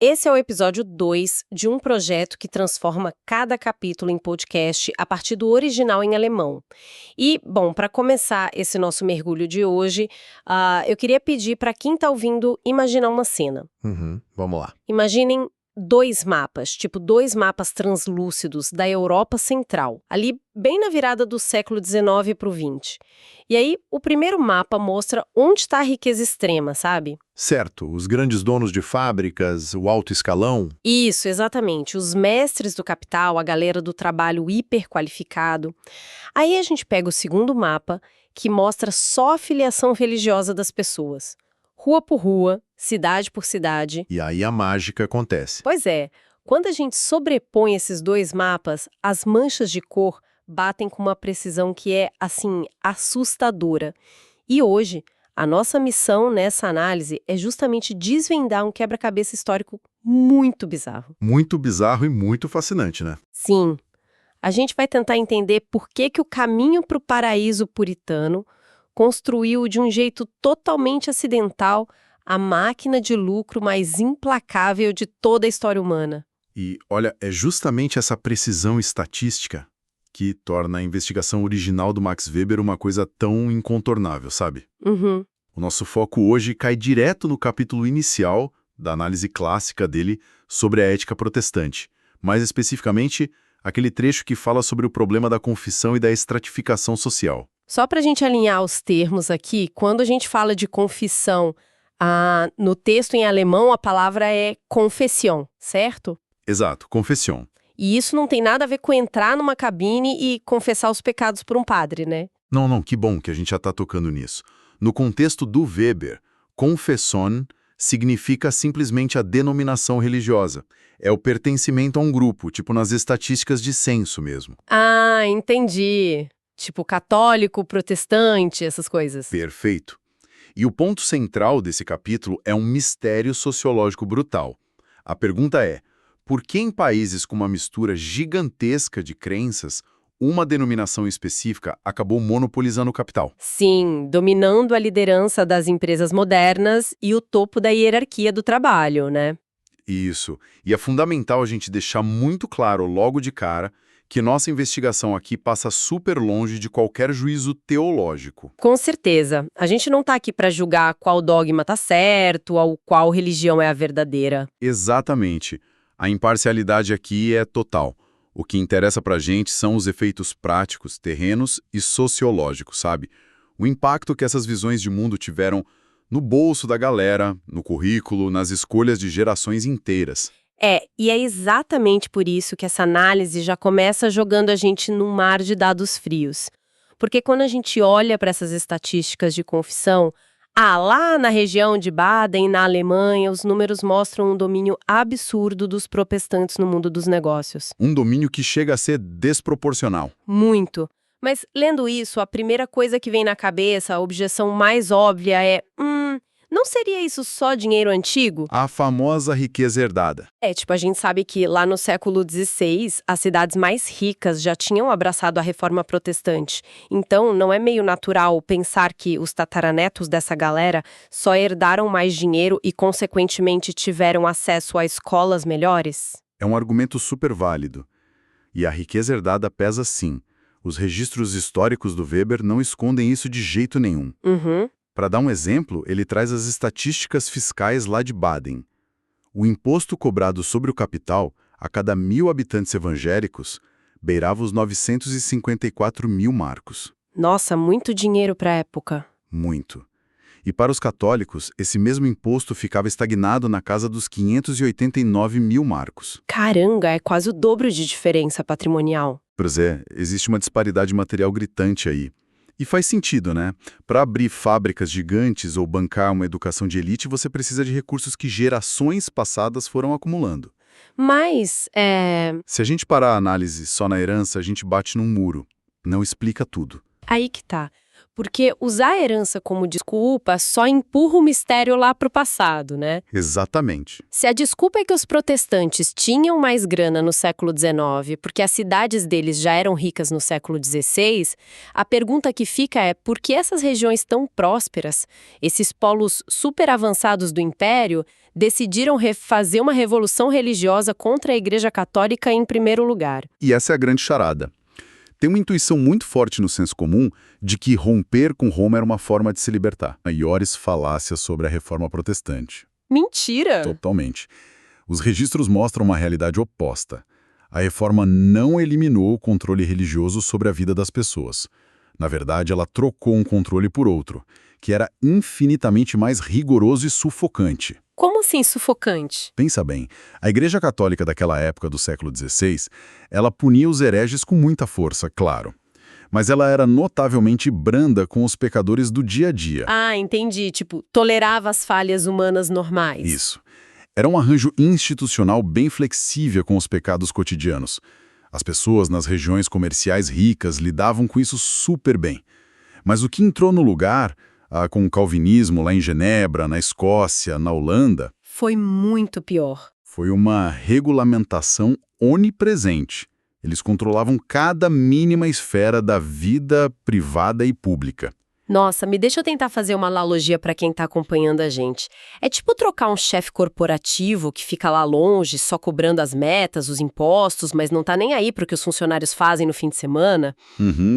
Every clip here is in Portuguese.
Esse é o episódio 2 de um projeto que transforma cada capítulo em podcast a partir do original em alemão. E, bom, para começar esse nosso mergulho de hoje, eu queria pedir para quem está ouvindo imaginar uma cena. Vamos lá. Imaginem dois mapas, tipo dois mapas translúcidos da Europa Central, ali bem na virada do século XIX para o XX. E aí, o primeiro mapa mostra onde está a riqueza extrema, sabe? Certo, os grandes donos de fábricas, o alto escalão. Isso, exatamente. Os mestres do capital, a galera do trabalho hiperqualificado. Aí a gente pega o segundo mapa, que mostra só a filiação religiosa das pessoas. Rua por rua, cidade por cidade. E aí a mágica acontece. Pois é, quando a gente sobrepõe esses dois mapas, as manchas de cor batem com uma precisão que é, assim, assustadora. E hoje, a nossa missão nessa análise é justamente desvendar um quebra-cabeça histórico muito bizarro. Muito bizarro e muito fascinante, né? Sim, a gente vai tentar entender por que o caminho para o paraíso puritano construiu de um jeito totalmente acidental a máquina de lucro mais implacável de toda a história humana. E, olha, é justamente essa precisão estatística que torna a investigação original do Max Weber uma coisa tão incontornável, sabe? Uhum. O nosso foco hoje cai direto no capítulo inicial da análise clássica dele sobre a ética protestante, mais especificamente, aquele trecho que fala sobre o problema da confissão e da estratificação social. Só para a gente alinhar os termos aqui, quando a gente fala de confissão, no texto em alemão a palavra é Confession, certo? Exato, confession. E isso não tem nada a ver com entrar numa cabine e confessar os pecados por um padre, né? Não, que bom que a gente já está tocando nisso. No contexto do Weber, confession significa simplesmente a denominação religiosa. É o pertencimento a um grupo, tipo nas estatísticas de censo mesmo. Ah, entendi. Tipo católico, protestante, essas coisas. Perfeito. E o ponto central desse capítulo é um mistério sociológico brutal. A pergunta é, por que em países com uma mistura gigantesca de crenças, uma denominação específica acabou monopolizando o capital? Sim, dominando a liderança das empresas modernas e o topo da hierarquia do trabalho, né? Isso. E é fundamental a gente deixar muito claro logo de cara que nossa investigação aqui passa super longe de qualquer juízo teológico. Com certeza. A gente não tá aqui para julgar qual dogma tá certo ou qual religião é a verdadeira. Exatamente. A imparcialidade aqui é total. O que interessa pra gente são os efeitos práticos, terrenos e sociológicos, sabe? O impacto que essas visões de mundo tiveram no bolso da galera, no currículo, nas escolhas de gerações inteiras. E é exatamente por isso que essa análise já começa jogando a gente num mar de dados frios. Porque quando a gente olha para essas estatísticas de confissão, lá na região de Baden, na Alemanha, os números mostram um domínio absurdo dos protestantes no mundo dos negócios. Um domínio que chega a ser desproporcional. Muito. Mas, lendo isso, a primeira coisa que vem na cabeça, a objeção mais óbvia é: não seria isso só dinheiro antigo? A famosa riqueza herdada. A gente sabe que lá no século XVI, as cidades mais ricas já tinham abraçado a reforma protestante. Então, não é meio natural pensar que os tataranetos dessa galera só herdaram mais dinheiro e, consequentemente, tiveram acesso a escolas melhores? É um argumento super válido. E a riqueza herdada pesa sim. Os registros históricos do Weber não escondem isso de jeito nenhum. Uhum. Para dar um exemplo, ele traz as estatísticas fiscais lá de Baden. O imposto cobrado sobre o capital, a cada 1.000 habitantes evangélicos, beirava os 954 mil marcos. Nossa, muito dinheiro para a época. Muito. E para os católicos, esse mesmo imposto ficava estagnado na casa dos 589 mil marcos. Caramba, é quase o dobro de diferença patrimonial. Pois é, existe uma disparidade material gritante aí. E faz sentido, né? Para abrir fábricas gigantes ou bancar uma educação de elite, você precisa de recursos que gerações passadas foram acumulando. Mas, Se a gente parar a análise só na herança, a gente bate num muro. Não explica tudo. aí que tá. Porque usar a herança como desculpa só empurra o mistério lá para o passado, né? Exatamente. Se a desculpa é que os protestantes tinham mais grana no século XIX, porque as cidades deles já eram ricas no século XVI, a pergunta que fica é por que essas regiões tão prósperas, esses polos super avançados do Império, decidiram fazer uma revolução religiosa contra a Igreja Católica em primeiro lugar? E essa é a grande charada. Tem uma intuição muito forte no senso comum de que romper com Roma era uma forma de se libertar. A maiores falácias sobre a reforma protestante. Mentira! Totalmente. Os registros mostram uma realidade oposta. A reforma não eliminou o controle religioso sobre a vida das pessoas. Na verdade, ela trocou um controle por outro, que era infinitamente mais rigoroso e sufocante. Como assim sufocante? Pensa bem, a Igreja Católica daquela época do século XVI, ela punia os hereges com muita força, claro. Mas ela era notavelmente branda com os pecadores do dia a dia. Ah, entendi. Tipo, tolerava as falhas humanas normais. Isso. Era um arranjo institucional bem flexível com os pecados cotidianos. As pessoas nas regiões comerciais ricas lidavam com isso super bem. Mas o que entrou no lugar, com o calvinismo lá em Genebra, na Escócia, na Holanda, foi muito pior. Foi uma regulamentação onipresente. Eles controlavam cada mínima esfera da vida privada e pública. Nossa, me deixa eu tentar fazer uma analogia para quem está acompanhando a gente. É tipo trocar um chefe corporativo que fica lá longe, só cobrando as metas, os impostos, mas não tá nem aí para o que os funcionários fazem no fim de semana.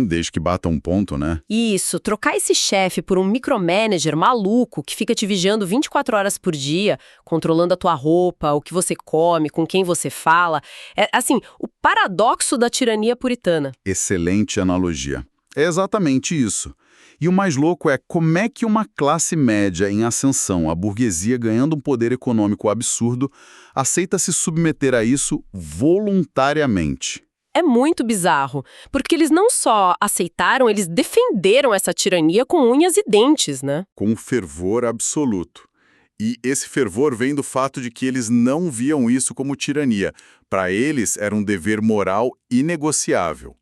Desde que bata um ponto, né? Isso, trocar esse chefe por um micromanager maluco que fica te vigiando 24 horas por dia, controlando a tua roupa, o que você come, com quem você fala. É, assim, o paradoxo da tirania puritana. Excelente analogia. É exatamente isso. E o mais louco é como é que uma classe média em ascensão, a burguesia ganhando um poder econômico absurdo, aceita se submeter a isso voluntariamente. É muito bizarro, porque eles não só aceitaram, eles defenderam essa tirania com unhas e dentes, né? Com um fervor absoluto. E esse fervor vem do fato de que eles não viam isso como tirania. Para eles, era um dever moral inegociável.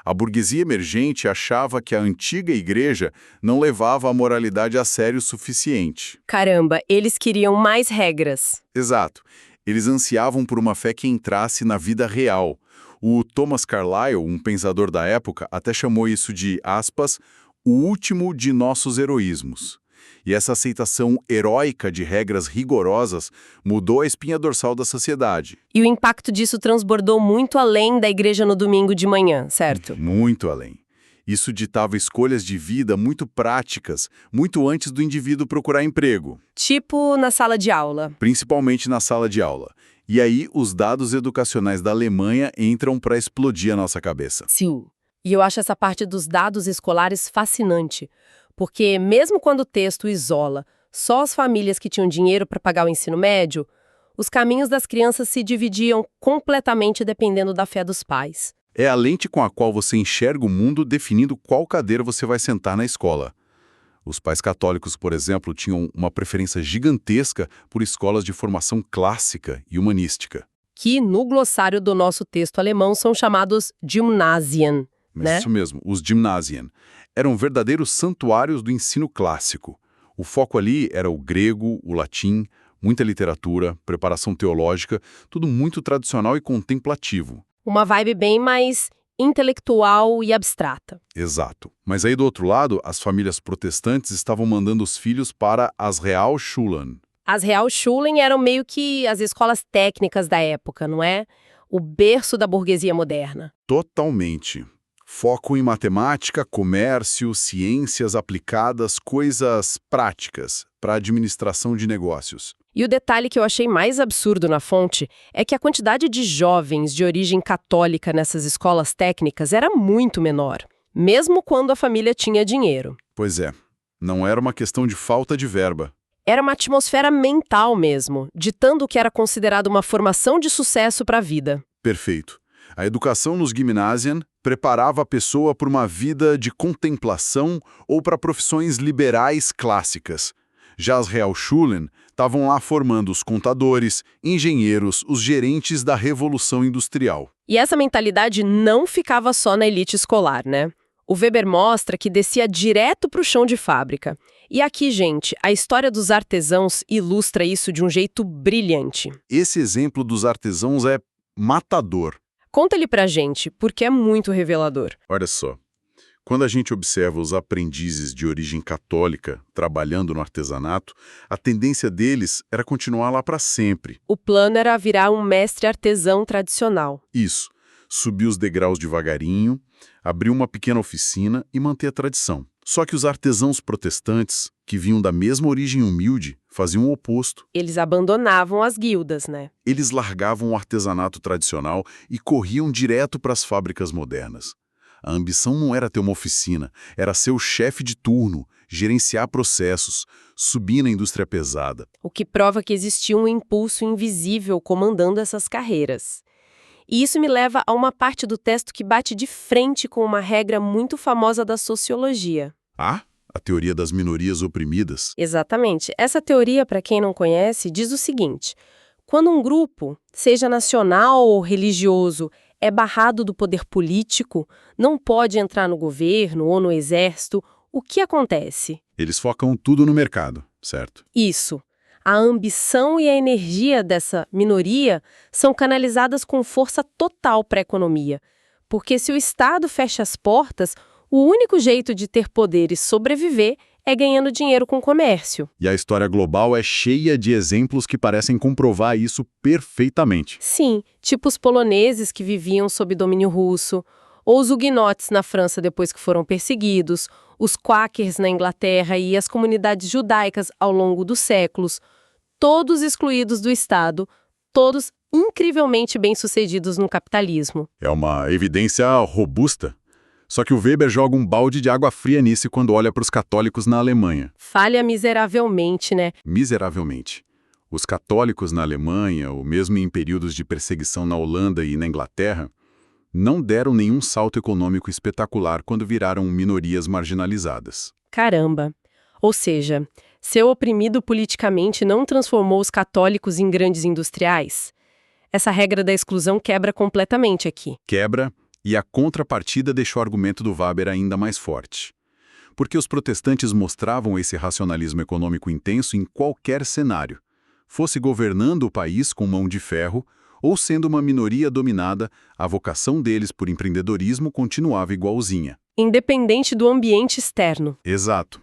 A burguesia emergente achava que a antiga igreja não levava a moralidade a sério o suficiente. Caramba, eles queriam mais regras. Exato. Eles ansiavam por uma fé que entrasse na vida real. O Thomas Carlyle, um pensador da época, até chamou isso de, aspas, o último de nossos heroísmos. E essa aceitação heróica de regras rigorosas mudou a espinha dorsal da sociedade. E o impacto disso transbordou muito além da igreja no domingo de manhã, certo? Muito além. Isso ditava escolhas de vida muito práticas, muito antes do indivíduo procurar emprego. Tipo na sala de aula. Principalmente na sala de aula. E aí os dados educacionais da Alemanha entram para explodir a nossa cabeça. Sim. E eu acho essa parte dos dados escolares fascinante. Porque mesmo quando o texto isola só as famílias que tinham dinheiro para pagar o ensino médio, os caminhos das crianças se dividiam completamente dependendo da fé dos pais. É a lente com a qual você enxerga o mundo definindo qual cadeira você vai sentar na escola. Os pais católicos, por exemplo, tinham uma preferência gigantesca por escolas de formação clássica e humanística. Que no glossário do nosso texto alemão são chamados Gymnasien, né? Isso mesmo, os Gymnasien. Eram verdadeiros santuários do ensino clássico. O foco ali era o grego, o latim, muita literatura, preparação teológica, tudo muito tradicional e contemplativo. Uma vibe bem mais intelectual e abstrata. Exato. Mas aí do outro lado, as famílias protestantes estavam mandando os filhos para as Realschulen. As Realschulen eram meio que as escolas técnicas da época, não é? O berço da burguesia moderna. Totalmente. Foco em matemática, comércio, ciências aplicadas, coisas práticas para administração de negócios. E o detalhe que eu achei mais absurdo na fonte é que a quantidade de jovens de origem católica nessas escolas técnicas era muito menor, mesmo quando a família tinha dinheiro. Pois é, não era uma questão de falta de verba. Era uma atmosfera mental mesmo, ditando o que era considerado uma formação de sucesso para a vida. Perfeito. A educação nos Gymnasien preparava a pessoa para uma vida de contemplação ou para profissões liberais clássicas. Já as Realschulen estavam lá formando os contadores, engenheiros, os gerentes da Revolução Industrial. E essa mentalidade não ficava só na elite escolar, né? O Weber mostra que descia direto para o chão de fábrica. E aqui, gente, a história dos artesãos ilustra isso de um jeito brilhante. Esse exemplo dos artesãos é matador. Conta ele pra gente, porque é muito revelador. Olha só, quando a gente observa os aprendizes de origem católica trabalhando no artesanato, a tendência deles era continuar lá para sempre. O plano era virar um mestre artesão tradicional. Isso, subir os degraus devagarinho, abrir uma pequena oficina e manter a tradição. Só que os artesãos protestantes, que vinham da mesma origem humilde, faziam o oposto. Eles abandonavam as guildas, né? Eles largavam o artesanato tradicional e corriam direto para as fábricas modernas. A ambição não era ter uma oficina, era ser o chefe de turno, gerenciar processos, subir na indústria pesada. O que prova que existia um impulso invisível comandando essas carreiras. E isso me leva a uma parte do texto que bate de frente com uma regra muito famosa da sociologia. Ah, a teoria das minorias oprimidas. Exatamente. Essa teoria, para quem não conhece, diz o seguinte: quando um grupo, seja nacional ou religioso, é barrado do poder político, não pode entrar no governo ou no exército, o que acontece? Eles focam tudo no mercado, certo? Isso. A ambição e a energia dessa minoria são canalizadas com força total para a economia. Porque se o Estado fecha as portas, o único jeito de ter poder e sobreviver é ganhando dinheiro com o comércio. E a história global é cheia de exemplos que parecem comprovar isso perfeitamente. Sim, tipo os poloneses que viviam sob domínio russo, ou os huguenotes na França depois que foram perseguidos, os quakers na Inglaterra e as comunidades judaicas ao longo dos séculos, todos excluídos do Estado, todos incrivelmente bem-sucedidos no capitalismo. É uma evidência robusta. Só que o Weber joga um balde de água fria nisso quando olha para os católicos na Alemanha. Falha miseravelmente, né? Miseravelmente. Os católicos na Alemanha, ou mesmo em períodos de perseguição na Holanda e na Inglaterra, não deram nenhum salto econômico espetacular quando viraram minorias marginalizadas. Caramba! Ou seja, ser oprimido politicamente não transformou os católicos em grandes industriais? Essa regra da exclusão quebra completamente aqui. Quebra, e a contrapartida deixou o argumento do Weber ainda mais forte. Porque os protestantes mostravam esse racionalismo econômico intenso em qualquer cenário, fosse governando o país com mão de ferro ou sendo uma minoria dominada, a vocação deles por empreendedorismo continuava igualzinha. Independente do ambiente externo. Exato.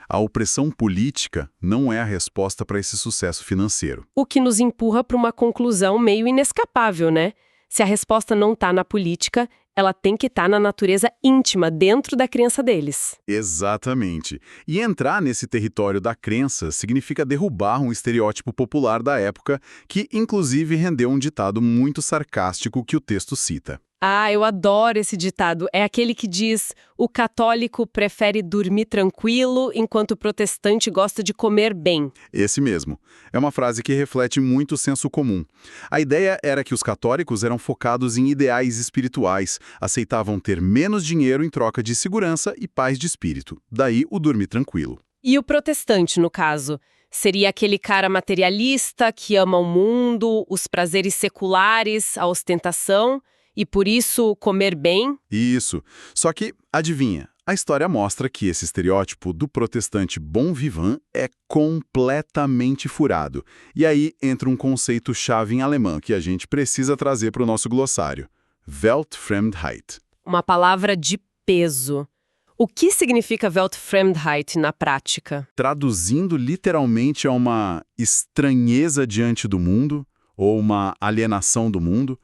A opressão política não é a resposta para esse sucesso financeiro. O que nos empurra para uma conclusão meio inescapável, né? Se a resposta não está na política, ela tem que estar na natureza íntima, dentro da crença deles. Exatamente. E entrar nesse território da crença significa derrubar um estereótipo popular da época, que inclusive rendeu um ditado muito sarcástico que o texto cita. Ah, eu adoro esse ditado. É aquele que diz: o católico prefere dormir tranquilo, enquanto o protestante gosta de comer bem. Esse mesmo. É uma frase que reflete muito o senso comum. A ideia era que os católicos eram focados em ideais espirituais, aceitavam ter menos dinheiro em troca de segurança e paz de espírito. Daí o dormir tranquilo. E o protestante, no caso? Seria aquele cara materialista que ama o mundo, os prazeres seculares, a ostentação, e por isso comer bem? Isso. Só que, adivinha, a história mostra que esse estereótipo do protestante bon vivant é completamente furado. E aí entra um conceito-chave em alemão que a gente precisa trazer para o nosso glossário. Weltfremdheit. Uma palavra de peso. O que significa Weltfremdheit na prática? Traduzindo literalmente é uma estranheza diante do mundo, ou uma alienação do mundo.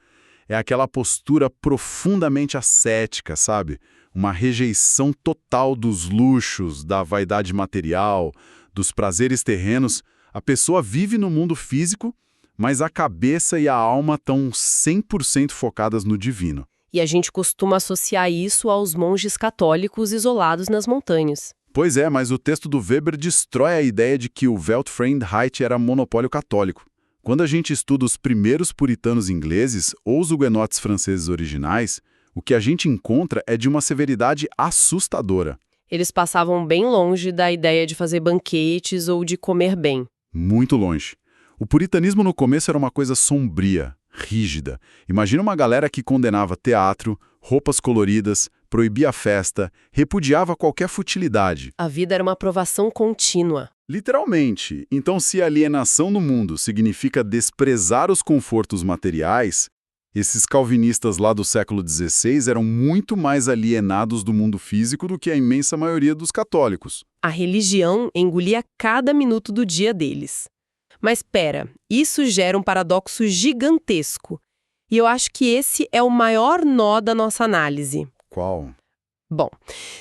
É aquela postura profundamente ascética, sabe? Uma rejeição total dos luxos, da vaidade material, dos prazeres terrenos. A pessoa vive no mundo físico, mas a cabeça e a alma estão 100% focadas no divino. E a gente costuma associar isso aos monges católicos isolados nas montanhas. Pois é, mas o texto do Weber destrói a ideia de que o Weltfremdheit era monopólio católico. Quando a gente estuda os primeiros puritanos ingleses ou os huguenotes franceses originais, o que a gente encontra é de uma severidade assustadora. Eles passavam bem longe da ideia de fazer banquetes ou de comer bem. Muito longe. O puritanismo no começo era uma coisa sombria, rígida. Imagina uma galera que condenava teatro, roupas coloridas, proibia a festa, repudiava qualquer futilidade. A vida era uma aprovação contínua. Literalmente. Então, se alienação no mundo significa desprezar os confortos materiais, esses calvinistas lá do século XVI eram muito mais alienados do mundo físico do que a imensa maioria dos católicos. A religião engolia cada minuto do dia deles. Mas pera, isso gera um paradoxo gigantesco. E eu acho que esse é o maior nó da nossa análise. Qual? Bom,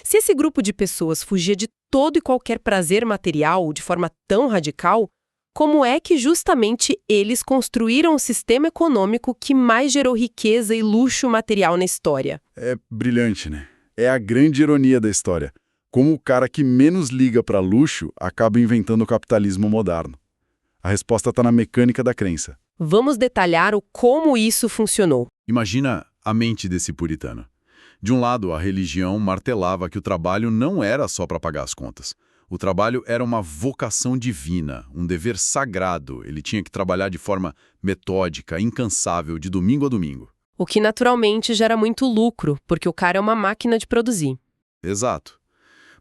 se esse grupo de pessoas fugia de todo e qualquer prazer material de forma tão radical, como é que justamente eles construíram o sistema econômico que mais gerou riqueza e luxo material na história? É brilhante, né? É a grande ironia da história. Como o cara que menos liga para luxo acaba inventando o capitalismo moderno. A resposta está na mecânica da crença. Vamos detalhar o como isso funcionou. Imagina a mente desse puritano. De um lado, a religião martelava que o trabalho não era só para pagar as contas. O trabalho era uma vocação divina, um dever sagrado. Ele tinha que trabalhar de forma metódica, incansável, de domingo a domingo. O que naturalmente gera muito lucro, porque o cara é uma máquina de produzir. Exato.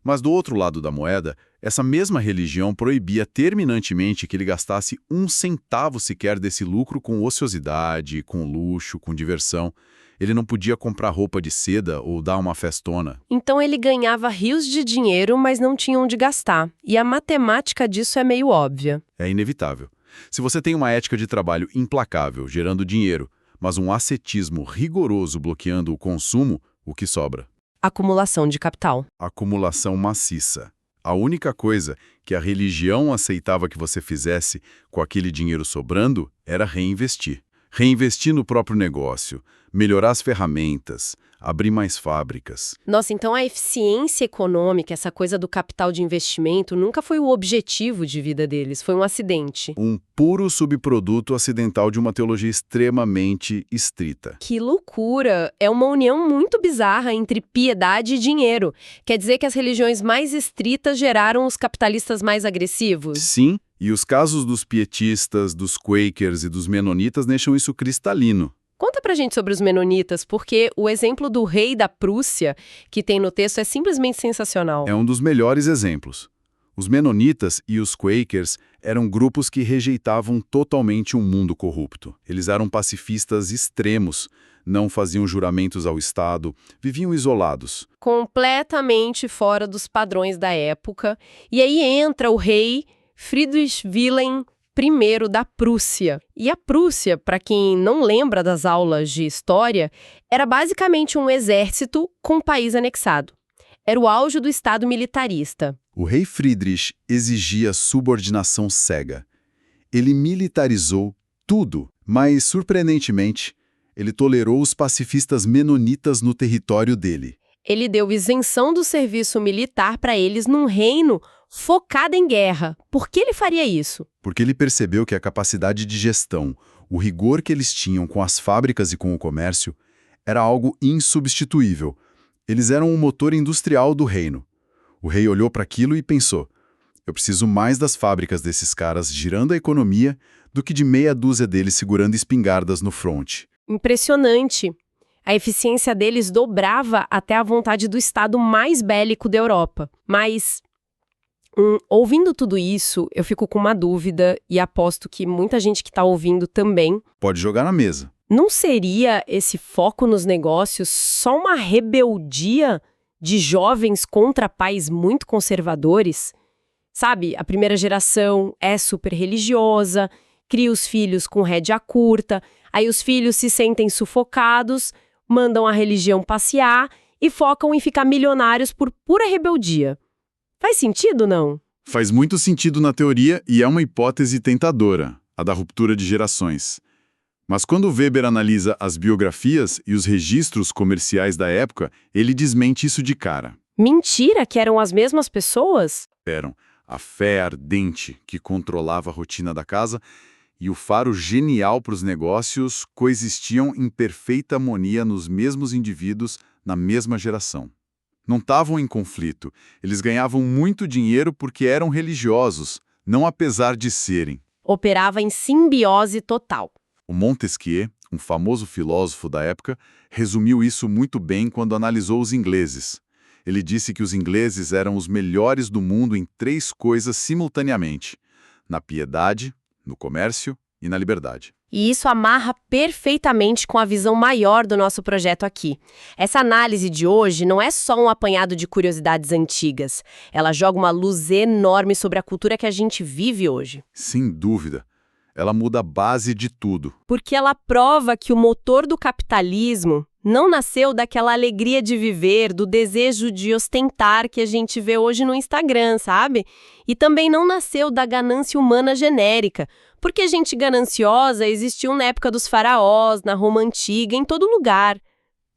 Mas do outro lado da moeda, essa mesma religião proibia terminantemente que ele gastasse um centavo sequer desse lucro com ociosidade, com luxo, com diversão. Ele não podia comprar roupa de seda ou dar uma festona. Então ele ganhava rios de dinheiro, mas não tinha onde gastar. E a matemática disso é meio óbvia. É inevitável. Se você tem uma ética de trabalho implacável, gerando dinheiro, mas um ascetismo rigoroso bloqueando o consumo, o que sobra? Acumulação de capital. Acumulação maciça. A única coisa que a religião aceitava que você fizesse com aquele dinheiro sobrando era reinvestir. Reinvestir no próprio negócio, melhorar as ferramentas, abrir mais fábricas. Nossa, então a eficiência econômica, essa coisa do capital de investimento, nunca foi o objetivo de vida deles, foi um acidente. Um puro subproduto acidental de uma teologia extremamente estrita. Que loucura! É uma união muito bizarra entre piedade e dinheiro. Quer dizer que as religiões mais estritas geraram os capitalistas mais agressivos? Sim, e os casos dos pietistas, dos quakers e dos menonitas deixam isso cristalino. Conta pra gente sobre os menonitas, porque o exemplo do rei da Prússia que tem no texto é simplesmente sensacional. É um dos melhores exemplos. Os menonitas e os quakers eram grupos que rejeitavam totalmente um mundo corrupto. Eles eram pacifistas extremos, não faziam juramentos ao Estado, viviam isolados. Completamente fora dos padrões da época. E aí entra o rei Friedrich Wilhelm I da Prússia. E a Prússia, para quem não lembra das aulas de história, era basicamente um exército com um país anexado. Era o auge do Estado militarista. O rei Friedrich exigia subordinação cega. Ele militarizou tudo, mas, surpreendentemente, ele tolerou os pacifistas menonitas no território dele. Ele deu isenção do serviço militar para eles num reino focado em guerra. Por que ele faria isso? Porque ele percebeu que a capacidade de gestão, o rigor que eles tinham com as fábricas e com o comércio, era algo insubstituível. Eles eram o motor industrial do reino. O rei olhou para aquilo e pensou: eu preciso mais das fábricas desses caras girando a economia do que de meia dúzia deles segurando espingardas no fronte. Impressionante. A eficiência deles dobrava até a vontade do Estado mais bélico da Europa. Mas, ouvindo tudo isso, eu fico com uma dúvida e aposto que muita gente que está ouvindo também. Pode jogar na mesa. Não seria esse foco nos negócios só uma rebeldia de jovens contra pais muito conservadores? Sabe, a primeira geração é super religiosa, cria os filhos com rédea curta, aí os filhos se sentem sufocados, mandam a religião passear e focam em ficar milionários por pura rebeldia. Faz sentido, não? Faz muito sentido na teoria e é uma hipótese tentadora, a da ruptura de gerações. Mas quando Weber analisa as biografias e os registros comerciais da época, ele desmente isso de cara. Mentira que eram as mesmas pessoas? Eram a fé ardente que controlava a rotina da casa e o faro genial para os negócios coexistiam em perfeita harmonia nos mesmos indivíduos na mesma geração. Não estavam em conflito, eles ganhavam muito dinheiro porque eram religiosos, não apesar de serem. Operava em simbiose total. O Montesquieu, um famoso filósofo da época, resumiu isso muito bem quando analisou os ingleses. Ele disse que os ingleses eram os melhores do mundo em 3 coisas simultaneamente: na piedade, no comércio e na liberdade. E isso amarra perfeitamente com a visão maior do nosso projeto aqui. Essa análise de hoje não é só um apanhado de curiosidades antigas. Ela joga uma luz enorme sobre a cultura que a gente vive hoje. Sem dúvida. Ela muda a base de tudo. Porque ela prova que o motor do capitalismo não nasceu daquela alegria de viver, do desejo de ostentar que a gente vê hoje no Instagram, sabe? E também não nasceu da ganância humana genérica, porque gente gananciosa existiu na época dos faraós, na Roma Antiga, em todo lugar.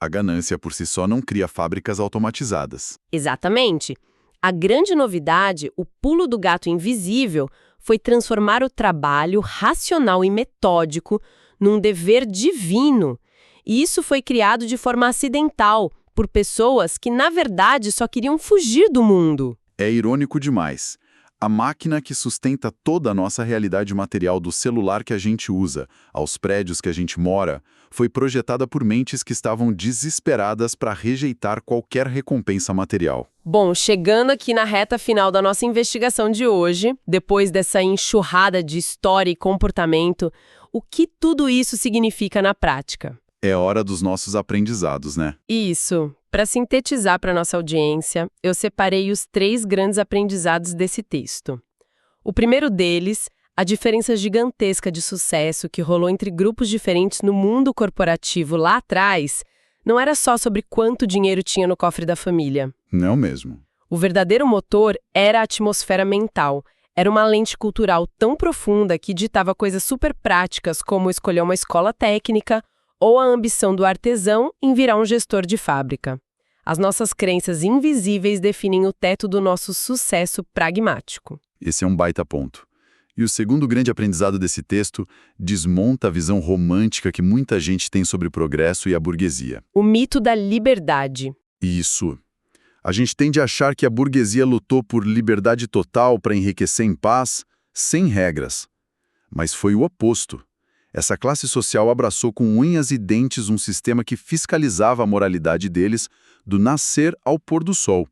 A ganância por si só não cria fábricas automatizadas. Exatamente. A grande novidade, o pulo do gato invisível, foi transformar o trabalho racional e metódico num dever divino. E isso foi criado de forma acidental, por pessoas que, na verdade, só queriam fugir do mundo. É irônico demais. A máquina que sustenta toda a nossa realidade material, do celular que a gente usa, aos prédios que a gente mora, foi projetada por mentes que estavam desesperadas para rejeitar qualquer recompensa material. Bom, chegando aqui na reta final da nossa investigação de hoje, depois dessa enxurrada de história e comportamento, o que tudo isso significa na prática? É hora dos nossos aprendizados, né? Isso. Para sintetizar para nossa audiência, eu separei os 3 grandes aprendizados desse texto. O primeiro deles, a diferença gigantesca de sucesso que rolou entre grupos diferentes no mundo corporativo lá atrás, não era só sobre quanto dinheiro tinha no cofre da família. Não mesmo. O verdadeiro motor era a atmosfera mental. Era uma lente cultural tão profunda que ditava coisas super práticas como escolher uma escola técnica ou a ambição do artesão em virar um gestor de fábrica. As nossas crenças invisíveis definem o teto do nosso sucesso pragmático. Esse é um baita ponto. E o segundo grande aprendizado desse texto desmonta a visão romântica que muita gente tem sobre o progresso e a burguesia. O mito da liberdade. Isso. A gente tende a achar que a burguesia lutou por liberdade total para enriquecer em paz, sem regras. Mas foi o oposto. Essa classe social abraçou com unhas e dentes um sistema que fiscalizava a moralidade deles do nascer ao pôr do sol.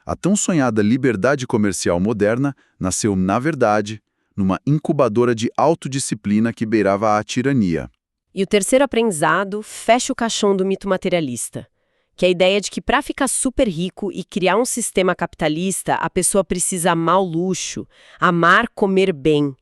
A tão sonhada liberdade comercial moderna nasceu, na verdade, numa incubadora de autodisciplina que beirava a tirania. E o terceiro aprendizado fecha o caixão do mito materialista, que é a ideia de que para ficar super rico e criar um sistema capitalista, a pessoa precisa amar o luxo, amar comer bem.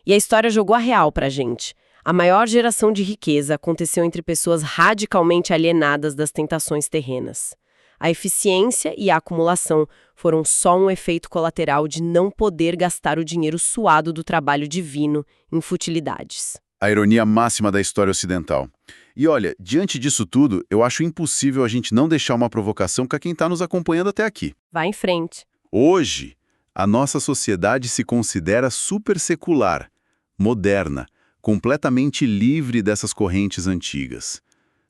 E a história jogou a real pra gente. A maior geração de riqueza aconteceu entre pessoas radicalmente alienadas das tentações terrenas. A eficiência e a acumulação foram só um efeito colateral de não poder gastar o dinheiro suado do trabalho divino em futilidades. A ironia máxima da história ocidental. E olha, diante disso tudo, eu acho impossível a gente não deixar uma provocação para quem está nos acompanhando até aqui. Vai em frente. Hoje, a nossa sociedade se considera super secular, moderna, completamente livre dessas correntes antigas.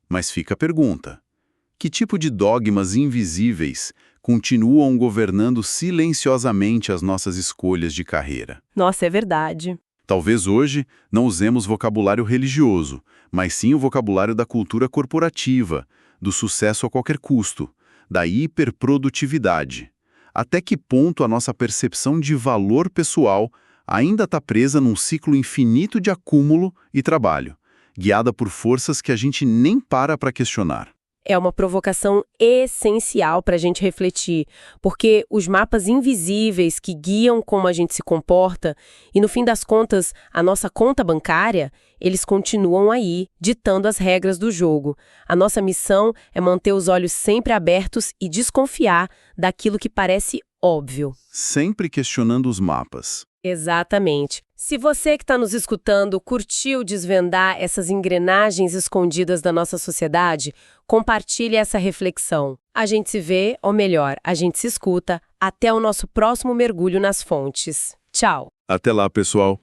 Mas fica a pergunta: que tipo de dogmas invisíveis continuam governando silenciosamente as nossas escolhas de carreira? Nossa, é verdade. Talvez hoje não usemos vocabulário religioso, mas sim o vocabulário da cultura corporativa, do sucesso a qualquer custo, da hiperprodutividade. Até que ponto a nossa percepção de valor pessoal ainda está presa num ciclo infinito de acúmulo e trabalho, guiada por forças que a gente nem para questionar? É uma provocação essencial para a gente refletir, porque os mapas invisíveis que guiam como a gente se comporta e, no fim das contas, a nossa conta bancária, eles continuam aí, ditando as regras do jogo. A nossa missão é manter os olhos sempre abertos e desconfiar daquilo que parece óbvio. Sempre questionando os mapas. Exatamente. Se você que está nos escutando curtiu desvendar essas engrenagens escondidas da nossa sociedade, compartilhe essa reflexão. A gente se vê, ou melhor, a gente se escuta, até o nosso próximo mergulho nas fontes. Tchau! Até lá, pessoal!